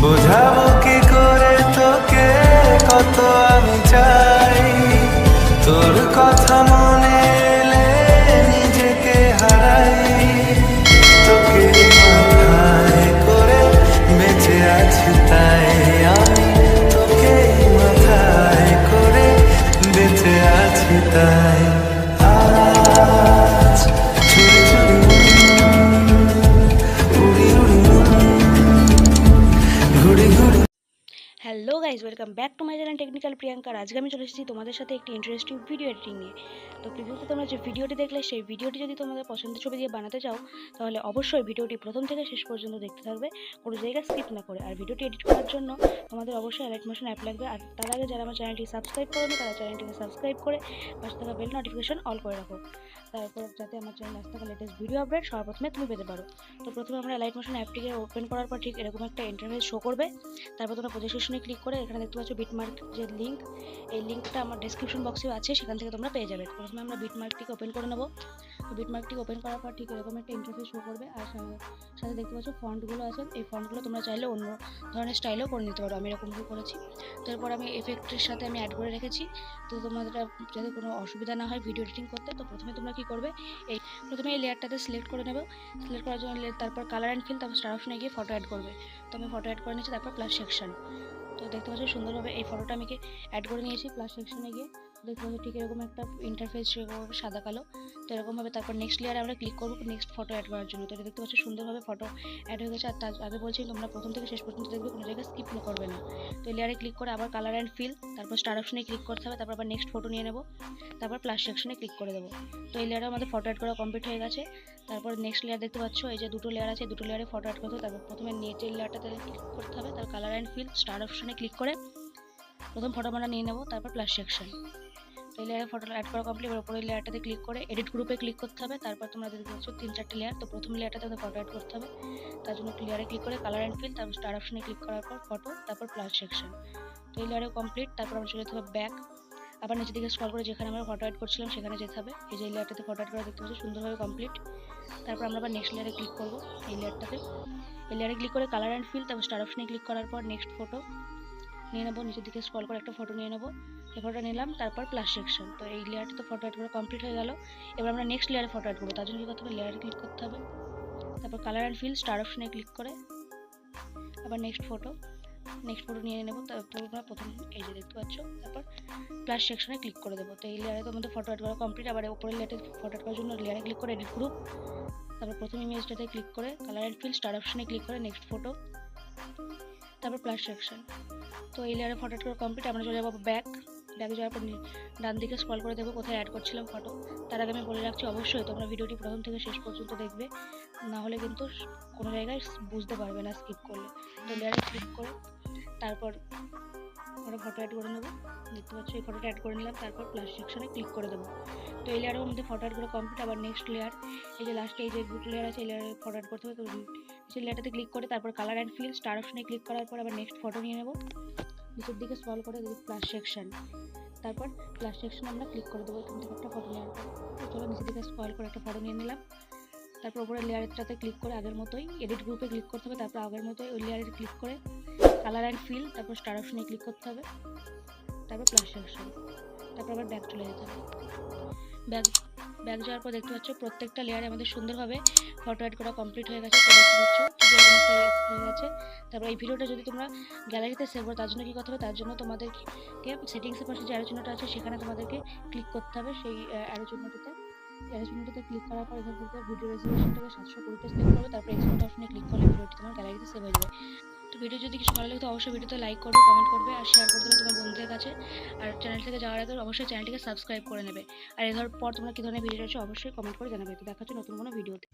বোঝাবো কি করে তোকে কত আমি চাই, তোর কথা মনে এলে নিজেকে হারাই। তোকে মাথায় করে বেঁচে আছি তাই আমি, তোকে মাথায় করে বেঁচে আছি তাই। আজ ছুরি ছুরি উড়ি উড়ি ঘুড়ি ঘুড়ি। Hello guys, welcome back to my channel technical Priyanka. আজকে আমি চলে এসেছি তোমাদের সাথে একটি ইন্টারেস্টিং ভিডিও এডিটিং নিয়ে। তো প্রিভিউতে তোমরা যে ভিডিওটি দেখলে, সেই ভিডিওটি যদি তোমাদের পছন্দের ছবি দিয়ে বানাতে চাও, তাহলে অবশ্যই ভিডিওটি প্রথম থেকে শেষ পর্যন্ত দেখতে থাকবে, কোনো জায়গায় স্কিপ না করে। আর ভিডিওটি এডিট করার জন্য তোমাদের অবশ্যই লাইট মোশন অ্যাপ লাগবে। আর তার আগে যারা আমার চ্যানেলটি সাবস্ক্রাইব করেনি, তারা চ্যানেলটিকে সাবস্ক্রাইব করে পাশে থাকা বেল নোটিফিকেশন অল করে রাখো, তারপর যাতে আমার চ্যানেল আসতে থাকা লেটেস্ট ভিডিও আপডেট সবার প্রথমে তুমি পেতে পারো। তো প্রথমে আমরা লাইট মোশন অ্যাপটিকে ওপেন করার পর ঠিক এরকম একটা ইন্টারফেস শো করবে। তারপর তোমরা প্রজেক্ট সেকশনে ক্লিক করে এখানে দেখতে পাচ্ছ বিটমার্ক যে লিঙ্ক, এই লিঙ্কটা আমার ডেসক্রিপশন বক্সেও আছে, সেখান থেকে তোমরা পেয়ে যাবে। প্রথমে আমরা বিটমার্কটিকে ওপেন করে নেবো। তো বিটমার্কটিকে ওপেন করার পর ঠিক এরকম একটা ইন্টারফেস শো করবে। আর সাথে দেখতে পাচ্ছ ফন্টগুলো আছে, এই ফন্টগুলো তোমরা চাইলে অন্য ধরনের স্টাইলেও করে নিতে পারো, আমি এরকমভাবে করেছি। তো এরপর আমি এফেক্টের সাথে আমি অ্যাড করে রেখেছি। তো তোমাদের যাতে কোনো অসুবিধা না হয় ভিডিও এডিটিং করতে, তো প্রথমে তোমরা কী করবে, প্রথমে এই লেয়ারটাতে সিলেক্ট করে নেবে। সিলেক্ট করার জন্য তারপর কালার অ্যান্ড ফিল, তারপর স্টার অপশনে গিয়ে ফটো অ্যাড করবে। তো আমি ফটো অ্যাড করে নিয়েছি, তারপর প্লাস সেকশন। তো দেখতে পাচ্ছি সুন্দরভাবে এই ফটোটা আমি অ্যাড করে নিয়েছি। প্লাস সেকশনে গিয়ে দেখতে পাচ্ছি ঠিক এরকম একটা ইন্টারফেস সাদা কালো। তো এরকমভাবে তারপর নেক্সট লেয়ারে আমরা ক্লিক করবো নেক্সট ফটো অ্যাড করার জন্য। তো এটা দেখতে পাচ্ছি সুন্দরভাবে ফটো অ্যাড হয়ে গেছে। আর তার আগে বলছি তোমরা প্রথম থেকে শেষ পর্যন্ত দেখবে, কোনো জায়গায় স্কিপ করবে না। তো এই লেয়ারে ক্লিক করে আবার কালার অ্যান্ড ফিল, তারপর স্টার অপশনে ক্লিক করতে হবে, তারপর আবার নেক্সট ফটো নিয়ে নেবো, তারপর প্লাস সেকশনে ক্লিক করে দেবো। তো এই লেয়ারে আমাদের ফটো অ্যাড করা কমপ্লিট হয়ে গেছে। তারপর নেক্সট লেয়ার দেখতে পাচ্ছ, এই যে দুটো লেয়ার আছে, দুটো লেয়ারে ফটো অ্যাড করতে হবে। তারপর প্রথমে নিচের লেয়ারটাতে ক্লিক করতে হবে, তার কালার অ্যান্ড ফিল স্টার অপশনে ক্লিক করে প্রথম ফটো আমরা নিয়ে নেবো, তারপর প্লাস সেকশন। তো এই লেয়ারে ফটো অ্যাড করা কমপ্লিট। এবার উপরের লেয়ারটাতে ক্লিক করে এডিট গ্রুপে ক্লিক করতে হবে। তারপর তোমরা দেখতে পাচ্ছ 3-4টি লেয়ার। তো প্রথম লেয়ারটাতে আমাদের ফটো অ্যাড করতে হবে, তার জন্য লেয়ারে ক্লিক করে কালার অ্যান্ড ফিল, তারপর স্টার অপশনে ক্লিক করার পর ফটো, তারপর প্লাস সেকশন। তো এই লেয়ারে কমপ্লিট। তারপর আমরা চলে যেতে হবে ব্যাক, আবার নিচের দিকে স্ক্রল করে যেখানে আমরা ফটো অ্যাড করছিলাম সেখানে যেতে হবে। এই যে লেয়ারটাতে ফটো অ্যাড করা দেখতে পাচ্ছি সুন্দরভাবে কমপ্লিট। তারপর আমরা আবার নেক্সট লেয়ারে ক্লিক করবো, এই লেয়ারটাতে। এই লেয়ারে ক্লিক করে কালার অ্যান্ড ফিল, তারপর স্টার অপশনে ক্লিক করার পর নেক্সট ফটো নিয়ে নেবো, নিচের দিকে স্ক্রল করে একটা ফটো নিয়ে নেবো, এই ফটো নিলাম, তারপর প্লাস সেকশন। তো এই লেয়ারটা তো ফটো অ্যাড করা কমপ্লিট হয়ে গেল। এবার আমরা নেক্সট লেয়ারে ফটো অ্যাড করবো, তার জন্য কী করতে হবে, লেয়ারে ক্লিক করতে হবে, তারপর কালার অ্যান্ড ফিল স্টার অপশনে ক্লিক করে আবার নেক্সট ফটো নিয়ে নেবো। তারপর আমরা প্রথম এই যে দেখতে পাচ্ছ, তারপর প্লাস সেকশনে ক্লিক করে দেবো। তো এই লেয়ারে তো আমাদের ফটো অ্যাড করা কমপ্লিট। আবার উপরের লেয়ারে ফটো অ্যাড করার জন্য লেয়ারে ক্লিক করে এডিট গ্রুপ, তারপর প্রথম ইমেজটাতে ক্লিক করে কালার অ্যান্ড ফিল স্টার অপশনে ক্লিক করে নেক্সট ফটো, তারপর প্লাস সেকশন। তো এই লেয়ারে ফটো অ্যাড করা কমপ্লিট। আমরা চলে যাবো ব্যাক যাওয়ার পর ডান দিকে স্ক্রল করে দেখবো কোথায় অ্যাড করছিলাম ফটো। তার আগে আমি বলে রাখছি, অবশ্যই তোমরা ভিডিওটি প্রথম থেকে শেষ পর্যন্ত দেখবে, না হলে কিন্তু কোনো জায়গায় বুঝতে পারবে না স্কিপ করলে। তো লেয়ারে ক্লিক করে তারপর আমরা ফটো অ্যাড করে নেবো। দেখতে পাচ্ছ এই ফটোটা অ্যাড করে নিলাম, তারপর প্লাস সেকশনে ক্লিক করে দেবো। তো এই লেয়ারের মধ্যে ফটো অ্যাড করে কমপ্লিট। আবার নেক্সট লেয়ার, এই যে লাস্টে এই যে দুটো লেয়ার আছে, এই লেয়ারে ফটো অ্যাড করতে হবে। তো সেই লেয়ারটাতে ক্লিক করে তারপর কালার অ্যান্ড ফিল স্টার অপশনে ক্লিক করার পর আবার নেক্সট ফটো নিয়ে নেবো, নিচের দিকে স্ক্রল করে প্লাস সেকশন, তারপর প্লাস সেকশনে আমরা ক্লিক করে দেবো। এখান থেকে একটা ফটো নেওয়ার পর চলো নিচের দিকে স্ক্রল করে একটা ফটো নিয়ে নিলাম। তারপর উপরে লেয়ারটাতে ক্লিক করে আগের মতোই এডিট গ্রুপে ক্লিক করতে হবে, তারপর আগের মতোই ওই লেয়ারে ক্লিক করে কালার অ্যান্ড ফিল, তারপর স্টার অপশনে ক্লিক করতে হবে, তারপর প্লাস সেকশন, তারপর আবার ব্যাক চলে যেতে হবে। ব্যাক যাওয়ার পর দেখতে পাচ্ছ প্রত্যেকটা লেয়ারে আমাদের সুন্দরভাবে ফটো অ্যাড করা কমপ্লিট হয়ে গেছে। তো দেখতে পাচ্ছ হয়ে গেছে। তারপর এই ভিডিওটা যদি তোমরা গ্যালারিতে সেভ করো, তার জন্য কী করতে হবে, তার জন্য তোমাদেরকে সেটিংসের পাশে যে অ্যারো চিহ্নটা আছে সেখানে তোমাদেরকে ক্লিক করতে হবে। সেই অ্যারো চিহ্নটাতে ক্লিক করার পর এখান থেকে ভিডিও রেজলিউশনটাকে 720তে সিলেক্ট করবে, তারপর এক্সপোর্ট অপশনে ক্লিক করলে ভিডিওটি তোমার গ্যালারিতে সেভ হয়ে যাবে। তো ভিডিও যদি কিছু ভালো লাগে তো অবশ্যই ভিডিওতে লাইক করবে, কমেন্ট করবে আর শেয়ার করে দেবে তোমার বন্ধুদের কাছে। আর চ্যানেল থেকে যাওয়ার আগে অবশ্যই চ্যানেলটিকে সাবস্ক্রাইব করে নেবে। আর এর পর তোমরা কী ধরনের ভিডিও আছে অবশ্যই কমেন্ট করে জানাবে। তো দেখা হচ্ছে নতুন কোনো ভিডিওতে।